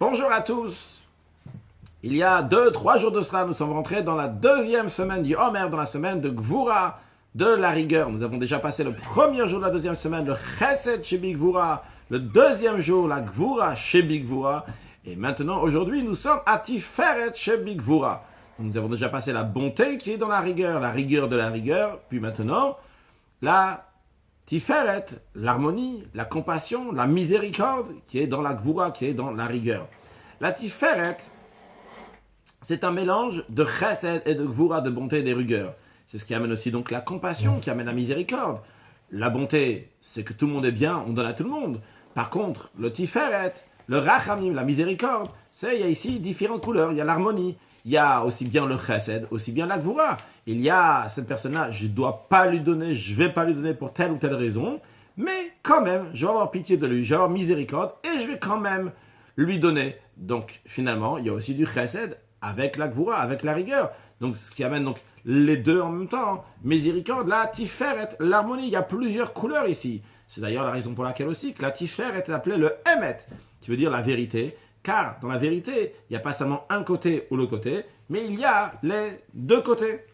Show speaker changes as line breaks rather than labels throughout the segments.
Bonjour à tous. Il y a 2-3 jours de cela, nous sommes rentrés dans la deuxième semaine du Homer, dans la semaine de Gvura, de la rigueur. Nous avons déjà passé le premier jour de la deuxième semaine, le Chesed chez Gvura, le deuxième jour, la Gvura chez Gvura. Et maintenant, aujourd'hui, nous sommes à Tiferet chez Gvura. Nous avons déjà passé la bonté qui est dans la rigueur de la rigueur, puis maintenant, la Tiferet, l'harmonie, la compassion, la miséricorde qui est dans la Gvura, qui est dans la rigueur. La Tiferet, c'est un mélange de chesed et de Gvura, de bonté et de rigueur. C'est ce qui amène aussi donc la compassion, qui amène la miséricorde. La bonté, c'est que tout le monde est bien, on donne à tout le monde. Par contre, le Tiferet, le Rachamim, la miséricorde, il y a ici différentes couleurs. Il y a l'harmonie, il y a aussi bien le chesed, aussi bien la Gvura. Il y a cette personne-là, je ne dois pas lui donner, je ne vais pas lui donner pour telle ou telle raison, mais quand même, je vais avoir pitié de lui, je vais avoir miséricorde et je vais quand même lui donner. Donc finalement, il y a aussi du chesed avec la Gvura, avec la rigueur. Donc ce qui amène donc les deux en même temps. Miséricorde, la Tiferet, l'harmonie, il y a plusieurs couleurs ici. C'est d'ailleurs la raison pour laquelle aussi que la Tiferet est appelée le Emet, qui veut dire la vérité. Car dans la vérité, il n'y a pas seulement un côté ou l'autre côté, mais il y a les deux côtés.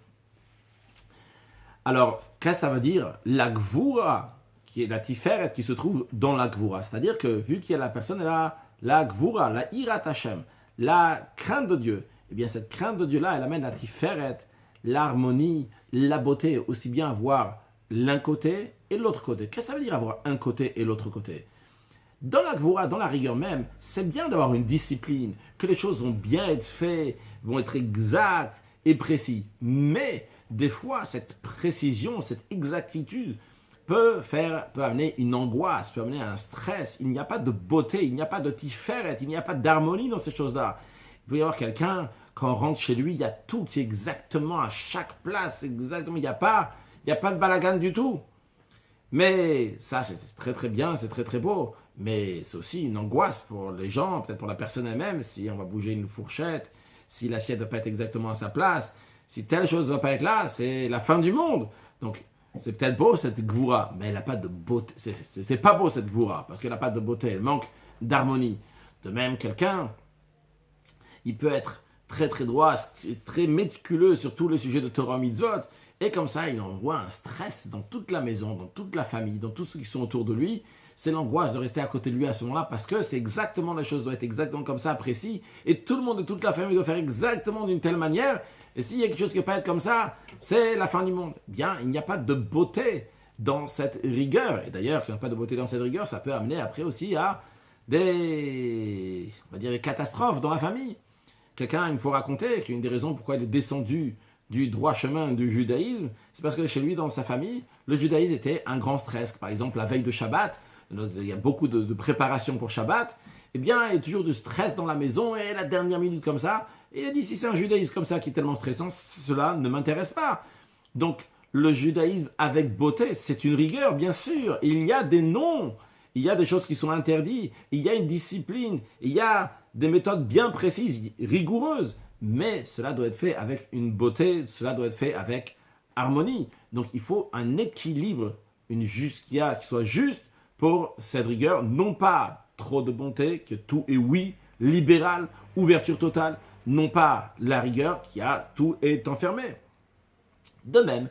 Alors, qu'est-ce que ça veut dire? La Gvura, qui est la Tiferet, qui se trouve dans la Gvura. C'est-à-dire que vu qu'il y a la personne, elle a la Gvura, la Hirat Hashem, la crainte de Dieu, eh bien cette crainte de Dieu-là, elle amène la Tiferet, l'harmonie, la beauté, aussi bien avoir l'un côté et l'autre côté. Qu'est-ce que ça veut dire avoir un côté et l'autre côté? Dans la Gvura, dans la rigueur même, c'est bien d'avoir une discipline, que les choses vont bien être faites, vont être exactes et précises. Mais des fois, cette précision, cette exactitude peut amener une angoisse, peut amener un stress. Il n'y a pas de beauté, il n'y a pas de tiferet, il n'y a pas d'harmonie dans ces choses-là. Il peut y avoir quelqu'un, quand on rentre chez lui, il y a tout qui est exactement à chaque place, exactement. Il n'y a pas de balagan du tout. Mais ça, c'est très très bien, c'est très très beau. Mais c'est aussi une angoisse pour les gens, peut-être pour la personne elle-même, si on va bouger une fourchette, si l'assiette ne va pas être exactement à sa place, si telle chose ne va pas être là, c'est la fin du monde. Donc, c'est peut-être beau cette Gvura, mais elle n'a pas de beauté. C'est pas beau cette Gvura, parce qu'elle n'a pas de beauté, elle manque d'harmonie. De même, quelqu'un, il peut être très très droit, très méticuleux sur tous les sujets de Torah Mitzvot, et comme ça, il envoie un stress dans toute la maison, dans toute la famille, dans tous ceux qui sont autour de lui. C'est l'angoisse de rester à côté de lui à ce moment-là, parce que c'est exactement, la chose doit être exactement comme ça, précis, et tout le monde et toute la famille doit faire exactement d'une telle manière. Et s'il y a quelque chose qui ne peut pas être comme ça, c'est la fin du monde. Bien, il n'y a pas de beauté dans cette rigueur. Et d'ailleurs, s'il n'y a pas de beauté dans cette rigueur, ça peut amener après aussi à des catastrophes dans la famille. Quelqu'un, il me faut raconter qu'une des raisons pourquoi il est descendu du droit chemin du judaïsme, c'est parce que chez lui, dans sa famille, le judaïsme était un grand stress. Par exemple, la veille de Shabbat, il y a beaucoup de préparation pour Shabbat, eh bien, il y a toujours du stress dans la maison, et la dernière minute comme ça, et il a dit, si c'est un judaïsme comme ça qui est tellement stressant, cela ne m'intéresse pas. Donc, le judaïsme avec beauté, c'est une rigueur, bien sûr. Il y a des noms, il y a des choses qui sont interdites, il y a une discipline, il y a des méthodes bien précises, rigoureuses, mais cela doit être fait avec une beauté, cela doit être fait avec harmonie. Donc, il faut un équilibre, qui soit juste pour cette rigueur, non pas trop de bonté, que tout est oui, libéral, ouverture totale, non pas la rigueur qui a tout est enfermé. De même,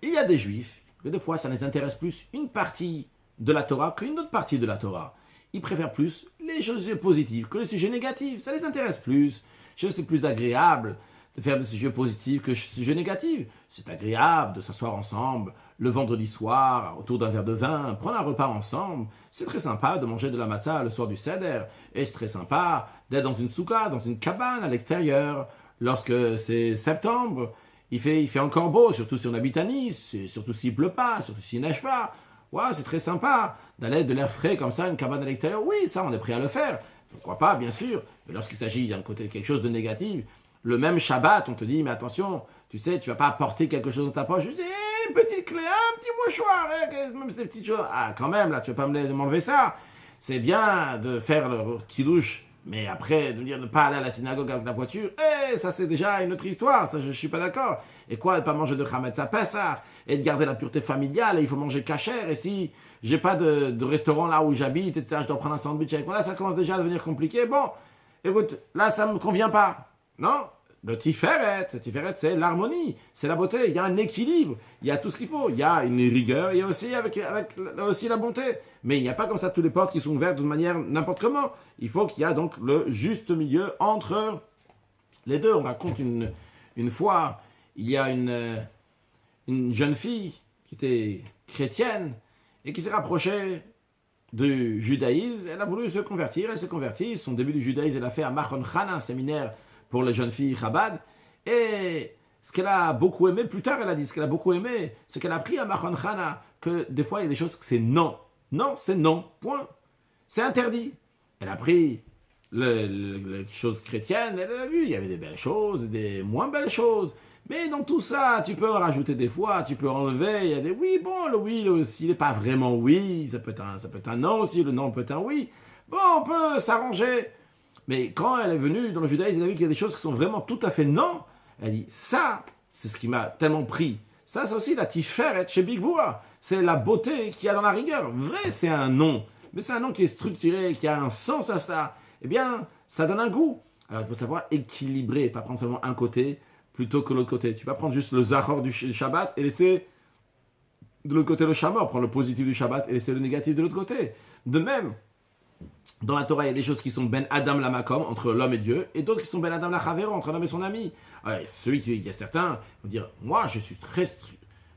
il y a des juifs que des fois ça les intéresse plus une partie de la Torah qu'une autre partie de la Torah. Ils préfèrent plus les choses positives que les sujets négatifs. Ça les intéresse plus. C'est plus agréable de faire des sujets positifs que des sujets négatifs. C'est agréable de s'asseoir ensemble le vendredi soir autour d'un verre de vin, prendre un repas ensemble. C'est très sympa de manger de la matzah le soir du seder. Et c'est très sympa d'être dans une soukha, dans une cabane à l'extérieur. Lorsque c'est septembre, il fait encore beau, surtout si on habite à Nice, surtout s'il ne pleut pas, surtout s'il ne neige pas. Ouais, c'est très sympa d'aller de l'air frais comme ça, une cabane à l'extérieur. Oui, ça, on est prêt à le faire. Pourquoi pas, bien sûr. Mais lorsqu'il s'agit d'un côté de quelque chose de négatif, le même Shabbat, on te dit, mais attention, tu sais, tu vas pas apporter quelque chose dans ta poche. Je dis, une petite clé, un petit mouchoir, même ces petites choses. Ah, quand même, là, tu vas pas m'enlever ça. C'est bien de faire le kidouche, mais après, de dire ne pas aller à la synagogue avec la voiture, ça c'est déjà une autre histoire, ça je suis pas d'accord. Et quoi, ne pas manger de chametz à Pessah, et de garder la pureté familiale, et il faut manger kasher, et si j'ai pas de restaurant là où j'habite, etc., je dois prendre un sandwich avec moi, là ça commence déjà à devenir compliqué. Bon, écoute, là, ça ne me convient pas. Non, le tiferet, c'est l'harmonie, c'est la beauté. Il y a un équilibre, il y a tout ce qu'il faut. Il y a une rigueur, il y a aussi, avec aussi la bonté. Mais il n'y a pas comme ça toutes les portes qui sont ouvertes de manière n'importe comment. Il faut qu'il y a donc le juste milieu entre les deux. On raconte une fois, il y a une jeune fille qui était chrétienne et qui s'est rapprochée du judaïsme. Elle a voulu se convertir, elle s'est convertie. Son début du judaïsme, elle a fait à Machon Chana, un séminaire pour les jeunes filles Chabad. Et ce qu'elle a beaucoup aimé, plus tard elle a dit, ce qu'elle a beaucoup aimé, c'est qu'elle a appris à Machon Chana que des fois il y a des choses que c'est non. Non, c'est non, point. C'est interdit. Elle a pris les choses chrétiennes, elle a vu, il y avait des belles choses, des moins belles choses. Mais dans tout ça, tu peux en rajouter des fois, tu peux enlever, il y a des oui, bon, le oui, il n'est pas vraiment oui, ça peut être un non aussi, le non peut être un oui. Bon, on peut s'arranger. Mais quand elle est venue dans le judaïsme, elle a vu qu'il y a des choses qui sont vraiment tout à fait non. Elle dit, ça, c'est ce qui m'a tellement pris. Ça, c'est aussi la tiferet chez Big Voa. C'est la beauté qu'il y a dans la rigueur. Vrai, c'est un non. Mais c'est un nom qui est structuré, qui a un sens à ça. Eh bien, ça donne un goût. Alors, il faut savoir équilibrer, pas prendre seulement un côté plutôt que l'autre côté. Tu vas prendre juste le zahor du Shabbat et laisser de l'autre côté le shamor. Prendre le positif du Shabbat et laisser le négatif de l'autre côté. De même, dans la Torah, il y a des choses qui sont ben Adam la makom, entre l'homme et Dieu, et d'autres qui sont ben Adam la chavero, entre l'homme et son ami. Il y a certains vont dire, moi, je suis très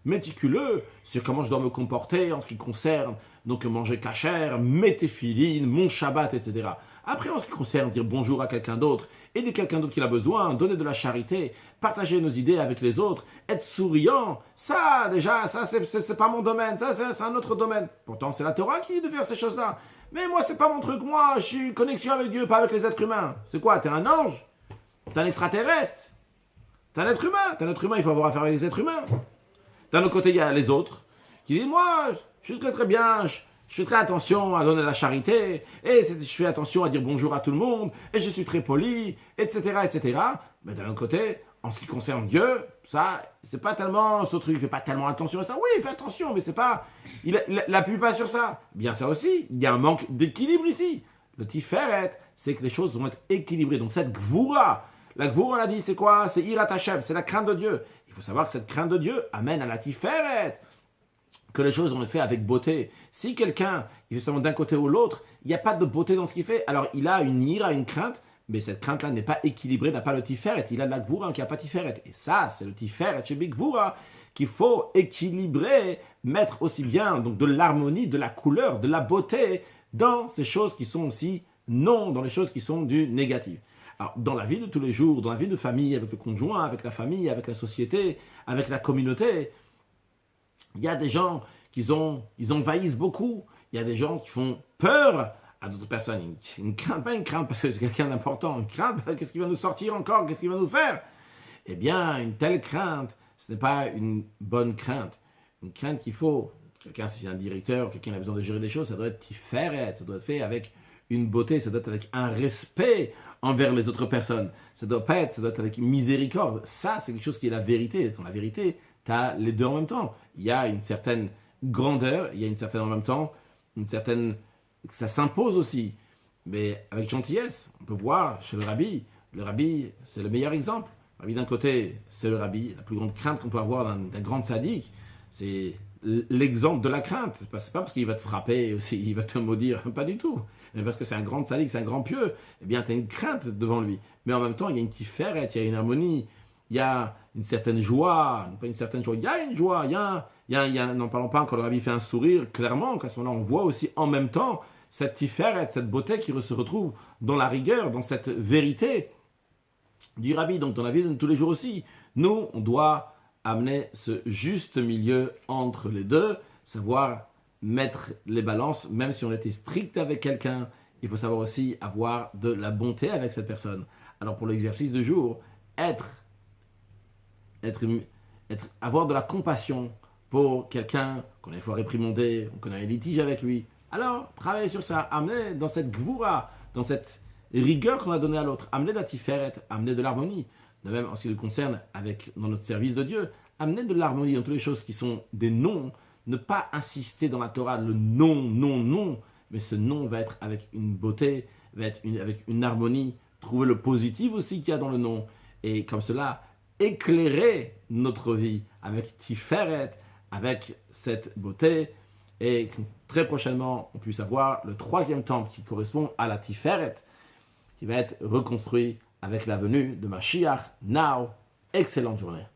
méticuleux sur comment je dois me comporter en ce qui concerne donc manger cachère, mes téphilines, mon Shabbat, etc. Après, en ce qui concerne dire bonjour à quelqu'un d'autre, aider quelqu'un d'autre qui a besoin, donner de la charité, partager nos idées avec les autres, être souriant, ça, déjà, ça, c'est pas mon domaine, ça, c'est un autre domaine. Pourtant, c'est la Torah qui dit de faire ces choses-là. Mais moi, c'est pas mon truc, moi, je suis connexion avec Dieu, pas avec les êtres humains. C'est quoi, t'es un ange? T'es un extraterrestre? T'es un être humain, il faut avoir affaire avec les êtres humains. D'un autre côté, il y a les autres qui disent, moi, je suis très très bien, je fais très attention à donner de la charité, et je fais attention à dire bonjour à tout le monde, et je suis très poli, etc., etc. Mais d'un autre côté, en ce qui concerne Dieu, ça, c'est pas tellement ce truc, il fait pas tellement attention à ça. Oui, il fait attention, mais c'est pas, il n'appuie pas sur ça. Bien ça aussi, il y a un manque d'équilibre ici. Le tiferet, c'est que les choses vont être équilibrées. Donc cette gvoura, la gvoura, on a dit, c'est quoi? C'est irat Hashem, c'est la crainte de Dieu. Il faut savoir que cette crainte de Dieu amène à la tiferet, que les choses vont être faites avec beauté. Si quelqu'un, il fait seulement d'un côté ou l'autre, il n'y a pas de beauté dans ce qu'il fait, alors il a une ira, une crainte, mais cette crainte-là n'est pas équilibrée, n'a pas le tiferet. Il a de la gvoura qui n'a pas tiferet. Et ça, c'est le tiferet chez Big Gvoura qu'il faut équilibrer, mettre aussi bien donc de l'harmonie, de la couleur, de la beauté dans ces choses qui sont aussi non, dans les choses qui sont du négatif. Alors, dans la vie de tous les jours, dans la vie de famille, avec le conjoint, avec la famille, avec la société, avec la communauté, il y a des gens ils envahissent beaucoup. Il y a des gens qui font peur à d'autres personnes. Une crainte, pas une crainte parce que c'est quelqu'un d'important. Une crainte, qu'est-ce qu'il va nous sortir encore? Qu'est-ce qu'il va nous faire? Eh bien, une telle crainte, ce n'est pas une bonne crainte. Une crainte qu'il faut. Quelqu'un, si c'est un directeur, quelqu'un a besoin de gérer des choses, ça doit être tiferet, ça doit être fait avec une beauté, ça doit être avec un respect envers les autres personnes. Ça doit être avec miséricorde. Ça, c'est quelque chose qui est la vérité. Dans la vérité, tu as les deux en même temps. Il y a une certaine grandeur, il y a une certaine en même temps, ça s'impose aussi. Mais avec gentillesse, on peut voir chez le rabbi, c'est le meilleur exemple. Le rabbi d'un côté, c'est le rabbi, la plus grande crainte qu'on peut avoir d'un grand sadique, c'est l'exemple de la crainte. C'est pas parce qu'il va te frapper, aussi, il va te maudire, pas du tout. Mais parce que c'est un grand sadique, c'est un grand pieux, eh bien tu as une crainte devant lui. Mais en même temps, il y a une tiferet, il y a une harmonie, il y a une certaine joie, pas une certaine joie, il y a une joie, n'en parlons pas quand le rabbi fait un sourire, clairement, qu'à ce moment-là, on voit aussi en même temps cette tiferet, cette beauté qui se retrouve dans la rigueur, dans cette vérité du rabbi, donc dans la vie de tous les jours aussi. Nous, on doit amener ce juste milieu entre les deux, savoir mettre les balances, même si on était strict avec quelqu'un, il faut savoir aussi avoir de la bonté avec cette personne. Alors pour l'exercice du jour, avoir de la compassion pour quelqu'un qu'on a une fois réprimandé, qu'on a un litige avec lui. Alors, travailler sur ça, amener dans cette gvoura, dans cette rigueur qu'on a donnée à l'autre, amener de la tiferet, amener de l'harmonie. De même, en ce qui nous concerne, dans notre service de Dieu, amener de l'harmonie dans toutes les choses qui sont des noms, ne pas insister dans la Torah, le non, non, non, mais ce non va être avec une beauté, va être avec une harmonie trouver le positif aussi qu'il y a dans le nom, et comme cela, éclairer notre vie avec Tiferet, avec cette beauté, et que très prochainement, on puisse avoir le 3e temple qui correspond à la Tiferet, qui va être reconstruit avec la venue de Mashiach. Now, excellente journée.